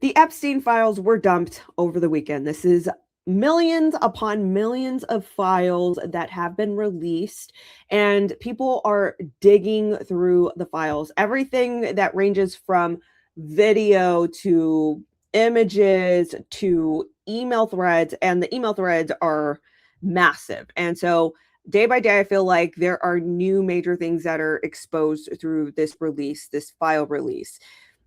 The Epstein files were dumped over the weekend. This is millions upon millions of files that have been released, and people are digging through the files. Everything that ranges from video to images to email threads, and the email threads are massive. And so day by day, I feel like there are new major things that are exposed through this release, this file release.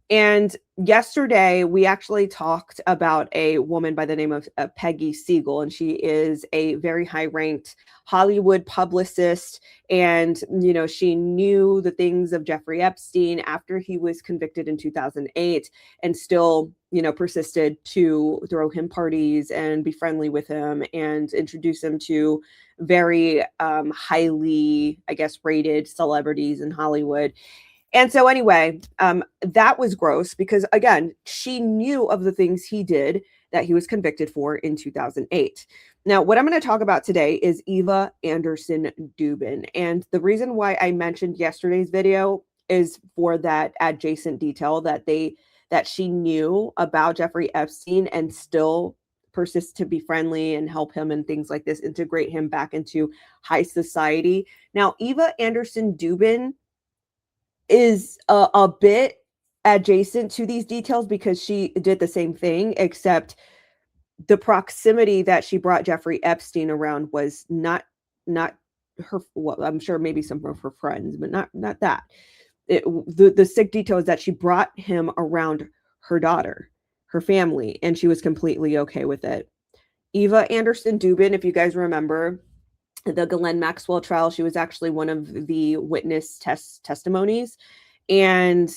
And yesterday, we actually talked about a woman by the name of Peggy Siegel, and she is a very high-ranked Hollywood publicist. And, she knew the things of Jeffrey Epstein after he was convicted in 2008 and still, persisted to throw him parties and be friendly with him and introduce him to very highly, I guess, rated celebrities in Hollywood. And so anyway, that was gross because, again, she knew of the things he did that he was convicted for in 2008. Now, what I'm going to talk about today is Eva Anderson Dubin. And the reason why I mentioned yesterday's video is for that adjacent detail that she knew about Jeffrey Epstein and still persists to be friendly and help him and things like this, integrate him back into high society. Now, Eva Anderson Dubin is a bit adjacent to these details because she did the same thing, except the proximity that she brought Jeffrey Epstein around was not her. Well, I'm sure maybe some of her friends, but not that. The sick detail is that she brought him around her daughter, her family, and she was completely okay with it. Eva Anderson Dubin, if you guys remember the Ghislaine Maxwell trial, she was actually one of the witness testimonies. And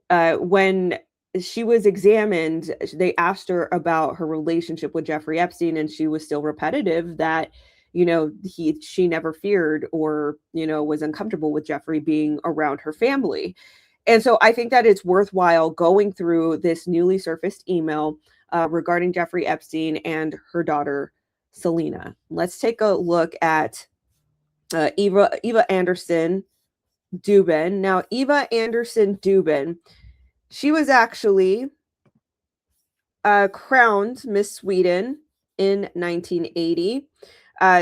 when she was examined, they asked her about her relationship with Jeffrey Epstein, and she was still repetitive that, she never feared or, was uncomfortable with Jeffrey being around her family. And so I think that it's worthwhile going through this newly surfaced email regarding Jeffrey Epstein and her daughter, Selena. Let's take a look at Eva Anderson Dubin. Now, Eva Anderson Dubin, she was actually crowned Miss Sweden in 1980.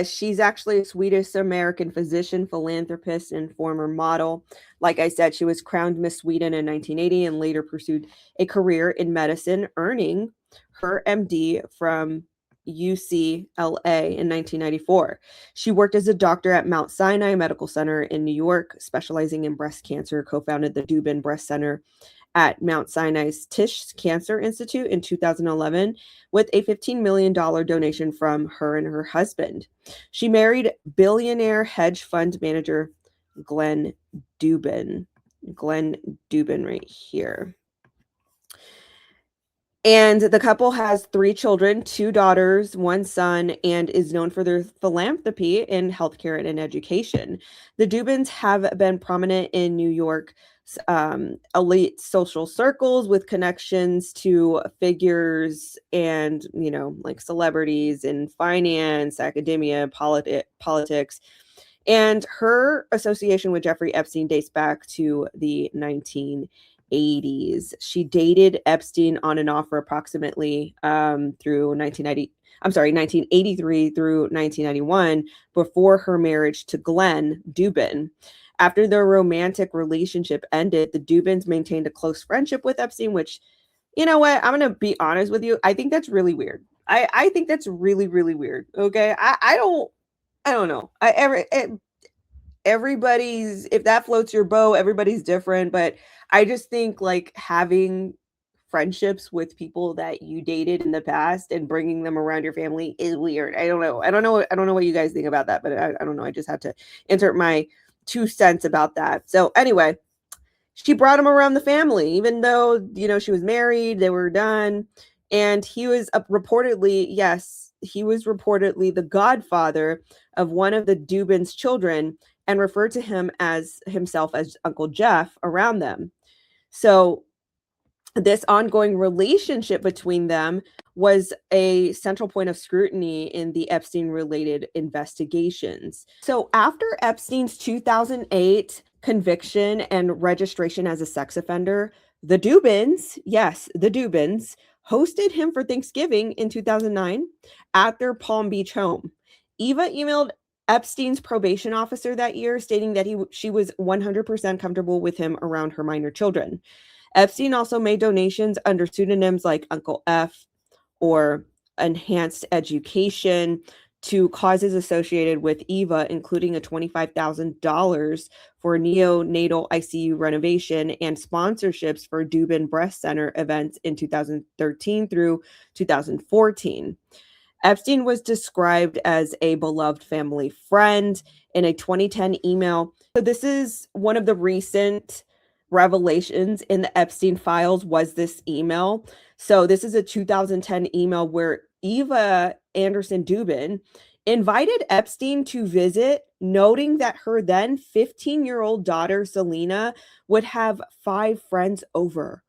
She's actually a Swedish-American physician, philanthropist, and former model. Like I said, she was crowned Miss Sweden in 1980 and later pursued a career in medicine, earning her MD from UCLA in 1994. She worked as a doctor at Mount Sinai Medical Center in New York, specializing in breast cancer, co-founded the Dubin Breast Center at Mount Sinai's Tisch Cancer Institute in 2011 with a $15 million donation from her and her husband. She married billionaire hedge fund manager Glenn Dubin. Glenn Dubin right here. And the couple has 3 children, 2 daughters, 1 son, and is known for their philanthropy in healthcare and in education. The Dubins have been prominent in New York's elite social circles with connections to figures and, like celebrities in finance, academia, politics. And her association with Jeffrey Epstein dates back to the 1980s. She dated Epstein on and off for approximately through 1983 through 1991 before her marriage to Glenn Dubin. After their romantic relationship ended, the Dubins maintained a close friendship with Epstein, which, you know what, I'm going to be honest with you. I think that's really weird. I think that's really, really weird. Okay. I don't know. Everybody's, if that floats your boat, everybody's different, but I just think like having friendships with people that you dated in the past and bringing them around your family is weird. I don't know what you guys think about that, but I don't know. I just had to insert my 2 cents about that. So anyway, she brought him around the family, even though, she was married, they were done. And he was reportedly the godfather of one of the Dubin's children and referred to himself as Uncle Jeff around them. So this ongoing relationship between them was a central point of scrutiny in the Epstein-related investigations. So after Epstein's 2008 conviction and registration as a sex offender, the Dubins, yes, the Dubins, hosted him for Thanksgiving in 2009 at their Palm Beach home. Eva emailed Epstein's probation officer that year, stating that she was 100% comfortable with him around her minor children. Epstein also made donations under pseudonyms like Uncle F or Enhanced Education to causes associated with Eva, including a $25,000 for neonatal ICU renovation and sponsorships for Dubin Breast Center events in 2013 through 2014. Epstein was described as a beloved family friend in a 2010 email. So this is one of the recent revelations in the Epstein files was this email. So this is a 2010 email where Eva Anderson Dubin invited Epstein to visit, noting that her then 15-year-old daughter, Selena, would have 5 friends over.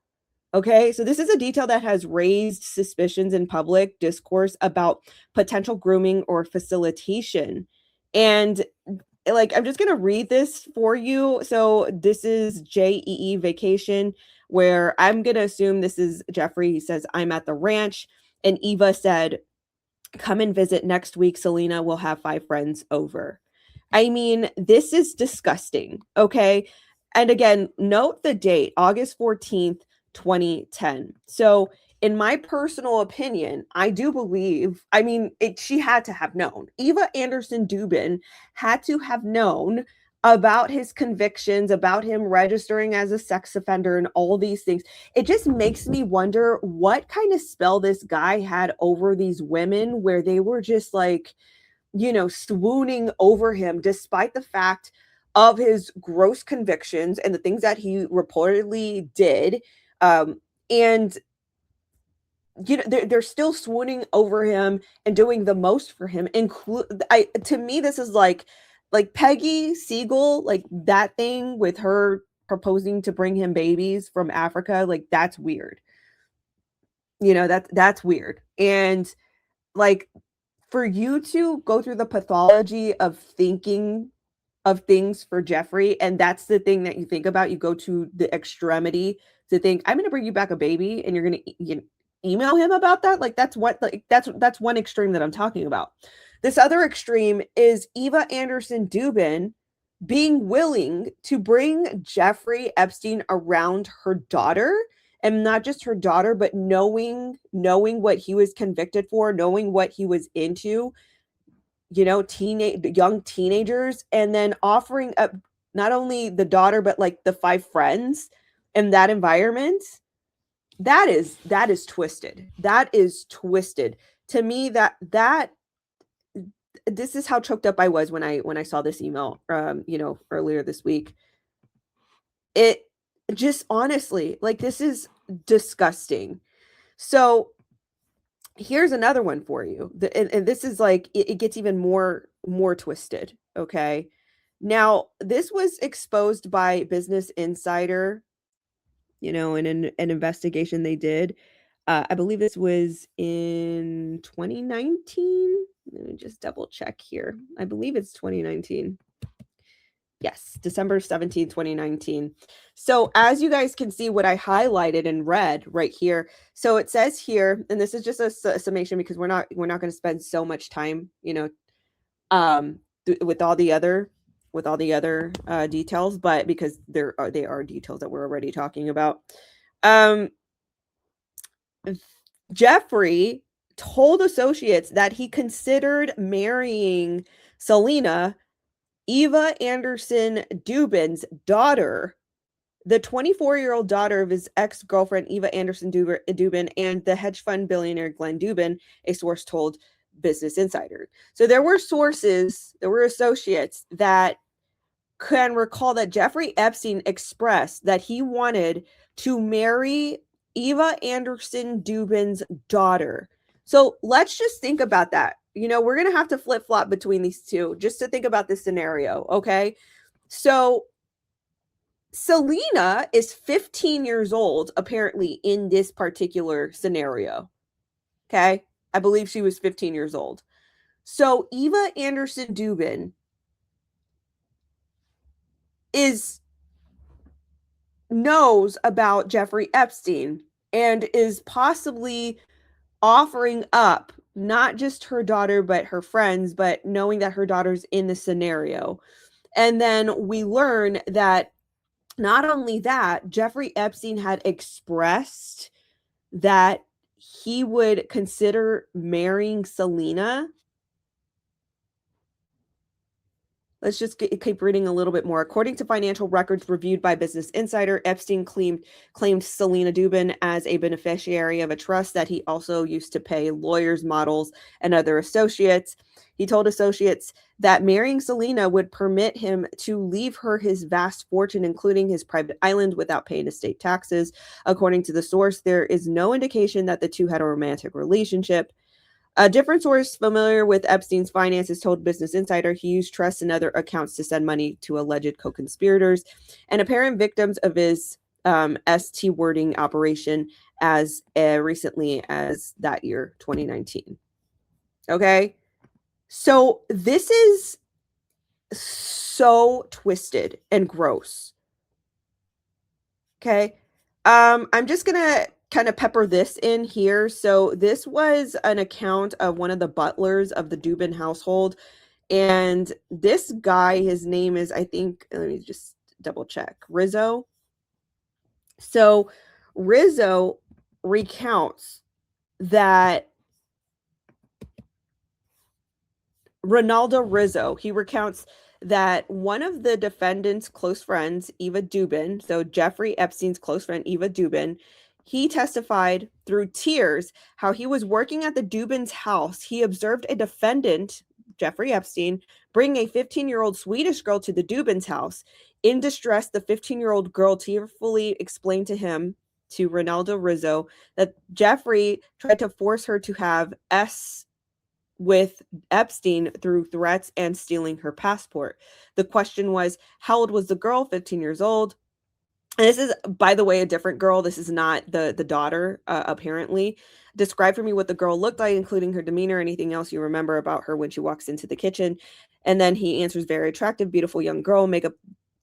Okay, so this is a detail that has raised suspicions in public discourse about potential grooming or facilitation. And like, I'm just going to read this for you. So this is JEE Vacation, where I'm going to assume this is Jeffrey. He says, I'm at the ranch. And Eva said, come and visit next week. Selena will have 5 friends over. I mean, this is disgusting. Okay. And again, note the date, August 14th, 2010. So, in my personal opinion, I do believe, I mean, she had to have known. Eva Anderson Dubin had to have known about his convictions, about him registering as a sex offender and all these things. It just makes me wonder what kind of spell this guy had over these women where they were just like, swooning over him despite the fact of his gross convictions and the things that he reportedly did. And they're still swooning over him and doing the most for him. To me, this is like Peggy Siegel, like that thing with her proposing to bring him babies from Africa. Like, that's weird. That's weird. And like, for you to go through the pathology of thinking of things for Jeffrey, and that's the thing that you think about, you go to the extremity to think, I'm going to bring you back a baby, and you're going to email him about that. Like, that's one extreme that I'm talking about. This other extreme is Eva Anderson Dubin being willing to bring Jeffrey Epstein around her daughter, and not just her daughter, but knowing what he was convicted for, knowing what he was into, young teenagers, and then offering up not only the daughter, but like the 5 friends in that environment. That is twisted. That is twisted. To me, that this is how choked up I was when I saw this email, earlier this week. It just, honestly, like, this is disgusting. So here's another one for you. And this is like, it gets even more twisted. Okay. Now, this was exposed by Business Insider, in an investigation they did. I believe this was in 2019. Let me just double check here. I believe it's 2019. Yes, December 17th, 2019. So as you guys can see, what I highlighted in red right here. So it says here, and this is just a summation because we're not going to spend so much time, with all the other details, but because they are details that we're already talking about. Jeffrey told associates that he considered marrying Selena, Eva Anderson Dubin's daughter, the 24-year-old daughter of his ex-girlfriend, Eva Anderson Dubin, and the hedge fund billionaire Glenn Dubin, a source told Business Insider. So there were associates that can recall that Jeffrey Epstein expressed that he wanted to marry Eva Anderson Dubin's daughter. So let's just think about that. We're going to have to flip-flop between these two just to think about this scenario, okay? So Selena is 15 years old, apparently, in this particular scenario, okay? I believe she was 15 years old. So Eva Anderson Dubin knows about Jeffrey Epstein. and is possibly offering up not just her daughter, but her friends, but knowing that her daughter's in the scenario. And then we learn that not only that, Jeffrey Epstein had expressed that he would consider marrying Selena. Let's just keep reading a little bit more. According to financial records reviewed by Business Insider, Epstein claimed Selena Dubin as a beneficiary of a trust that he also used to pay lawyers, models, and other associates. He told associates that marrying Selena would permit him to leave her his vast fortune, including his private island, without paying estate taxes. According to the source, there is no indication that the two had a romantic relationship. A different source familiar with Epstein's finances told Business Insider he used trusts and other accounts to send money to alleged co-conspirators and apparent victims of his ST wording operation as recently as that year, 2019. Okay? So this is so twisted and gross. Okay? I'm just going to kind of pepper this in here. So this was an account of one of the butlers of the Dubin household. And this guy, his name is, I think, let me just double check, Rizzo. So Rizzo recounts that Ronaldo Rizzo, he recounts that one of the defendant's close friends, Eva Dubin, so Jeffrey Epstein's close friend, Eva Dubin, he testified through tears how he was working at the Dubin's house. He observed a defendant, Jeffrey Epstein, bring a 15-year-old Swedish girl to the Dubin's house. In distress, the 15-year-old girl tearfully explained to him, to Ronaldo Rizzo, that Jeffrey tried to force her to have S with Epstein through threats and stealing her passport. The question was, how old was the girl? 15 years old. And this is, by the way, a different girl. This is not the daughter, apparently. Describe for me what the girl looked like, including her demeanor, anything else you remember about her when she walks into the kitchen. And then he answers, very attractive, beautiful young girl, makeup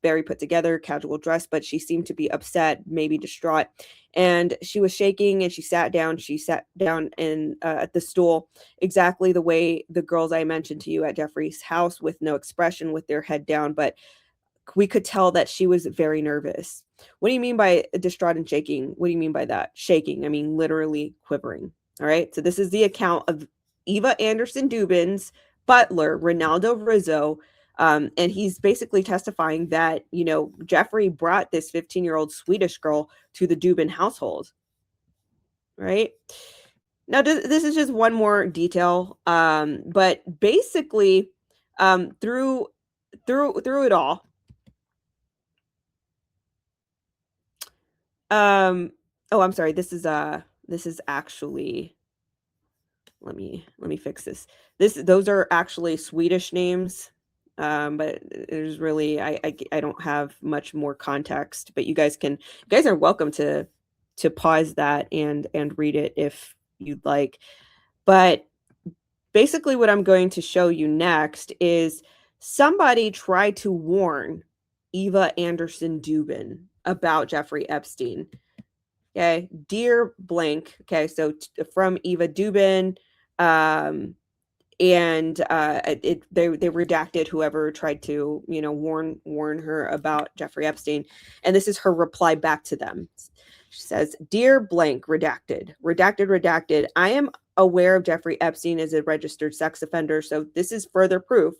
very put together, casual dress, but she seemed to be upset, maybe distraught. And she was shaking and she sat down. She sat down in at the stool exactly the way the girls I mentioned to you at Jeffrey's house, with no expression, with their head down. But we could tell that she was very nervous. What do you mean by distraught and shaking? What do you mean by that? Shaking. I mean, literally quivering. All right. So this is the account of Eva Anderson Dubin's butler, Ronaldo Rizzo. And he's basically testifying that, you know, Jeffrey brought this 15-year-old Swedish girl to the Dubin household. Right. Now, this is just one more detail. But basically, through it all, oh, I'm sorry. This is actually, let me fix this. Those are actually Swedish names. But there's really, I don't have much more context, but you guys are welcome to pause that and read it if you'd like. But basically what I'm going to show you next is somebody tried to warn Eva Anderson Dubin about Jeffrey Epstein. Okay, dear blank. Okay, so from Eva Dubin, and they redacted whoever tried to, you know, warn her about Jeffrey Epstein, and this is her reply back to them. She says, "Dear blank, redacted. I am aware of Jeffrey Epstein as a registered sex offender, so this is further proof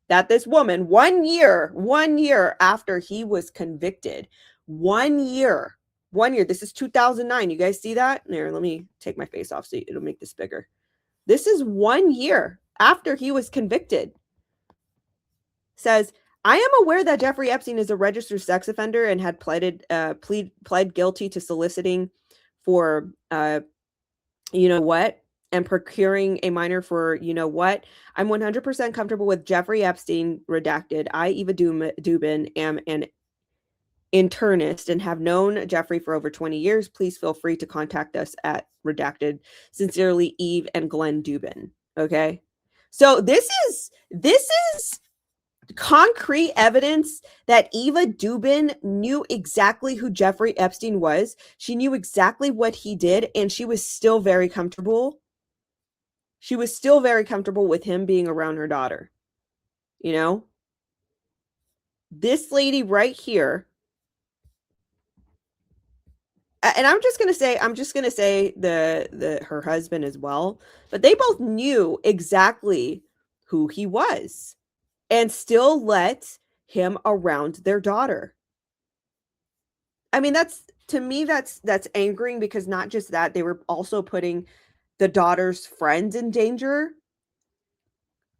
that this woman, 1 year after he was convicted, 1 year, this is 2009. You guys see that? Here, let me take my face off so it'll make this bigger. This is 1 year after he was convicted. Says, I am aware that Jeffrey Epstein is a registered sex offender and had pled guilty to soliciting for, you know what, and procuring a minor for, you know what. I'm 100% comfortable with Jeffrey Epstein, redacted. I, Eva Dubin, am an internist and have known Jeffrey for over 20 years. Please feel free to contact us at redacted. Sincerely, Eve and Glenn Dubin. Okay. So this is concrete evidence that Eva Dubin knew exactly who Jeffrey Epstein was. She knew exactly what he did, and she was still very comfortable. She was still very comfortable with him being around her daughter. You know, this lady right here, and I'm just gonna say the her husband as well, but they both knew exactly who he was and still let him around their daughter. I mean, that's, to me, that's angering, because not just that, they were also putting the daughter's friends in danger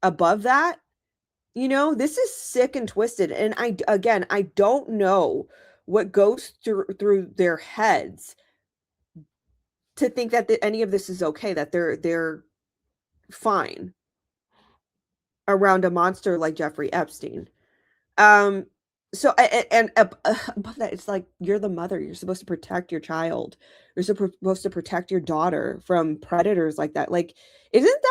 above that. You know, this is sick and twisted. And I don't know what goes through their heads to think that any of this is okay, that they're fine around a monster like Jeffrey Epstein. Um, so above that, it's like, you're the mother. You're supposed to protect your child. You're supposed to protect your daughter from predators like that. Like, isn't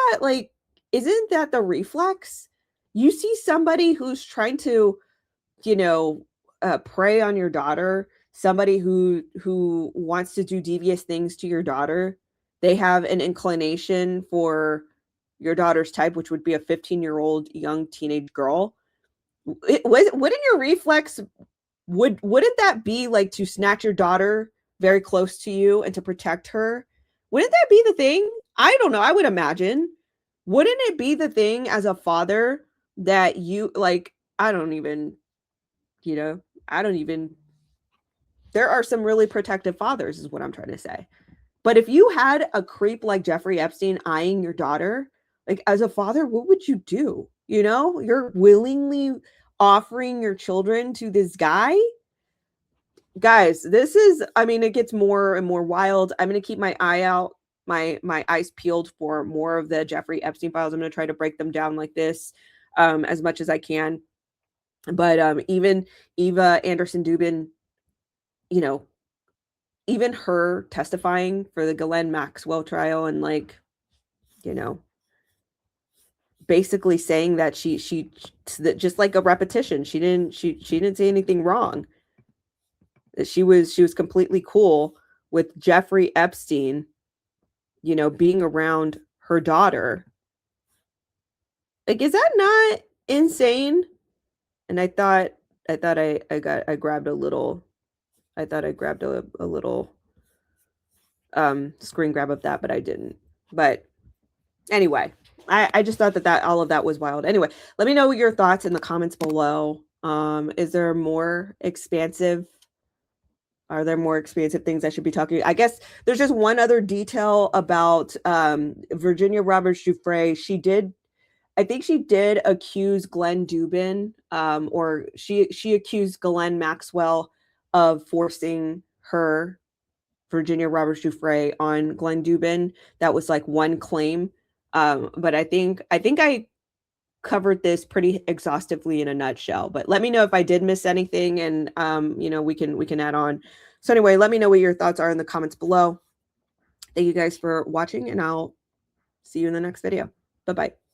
that the reflex? You see somebody who's trying to, you know, prey on your daughter, somebody who wants to do devious things to your daughter. They have an inclination for your daughter's type, which would be a 15-year-old young teenage girl. Wouldn't your reflex, wouldn't that be like to snatch your daughter very close to you and to protect her? Wouldn't that be the thing? I don't know. I would imagine. Wouldn't it be the thing as a father that you like? I don't even, you know, I don't even. There are some really protective fathers, is what I'm trying to say. But if you had a creep like Jeffrey Epstein eyeing your daughter, like, as a father, what would you do? You know, you're willingly offering your children to this guy. Guys, this is, I mean, it gets more and more wild. I'm going to keep my eye out, my eyes peeled for more of the Jeffrey Epstein files. I'm going to try to break them down like this as much as I can. But even Eva Anderson Dubin, you know, even her testifying for the Ghislaine Maxwell trial, and, like, you know, basically saying that she that, just like a repetition, she didn't say anything wrong. She was completely cool with Jeffrey Epstein, you know, being around her daughter. Like, is that not insane? And I thought I grabbed a little, I thought I grabbed a little screen grab of that, but I didn't. But anyway, I just thought that all of that was wild. Anyway, let me know your thoughts in the comments below. Is there more expansive? Are there more expansive things I should be talking? I guess there's just one other detail about Virginia Roberts Giuffre. I think she did accuse Glenn Dubin, or she accused Ghislaine Maxwell of forcing her, Virginia Roberts Giuffre, on Glenn Dubin. That was like one claim. But I think I covered this pretty exhaustively in a nutshell. But let me know if I did miss anything, and you know, we can add on. So anyway, let me know what your thoughts are in the comments below. Thank you guys for watching, and I'll see you in the next video. Bye-bye.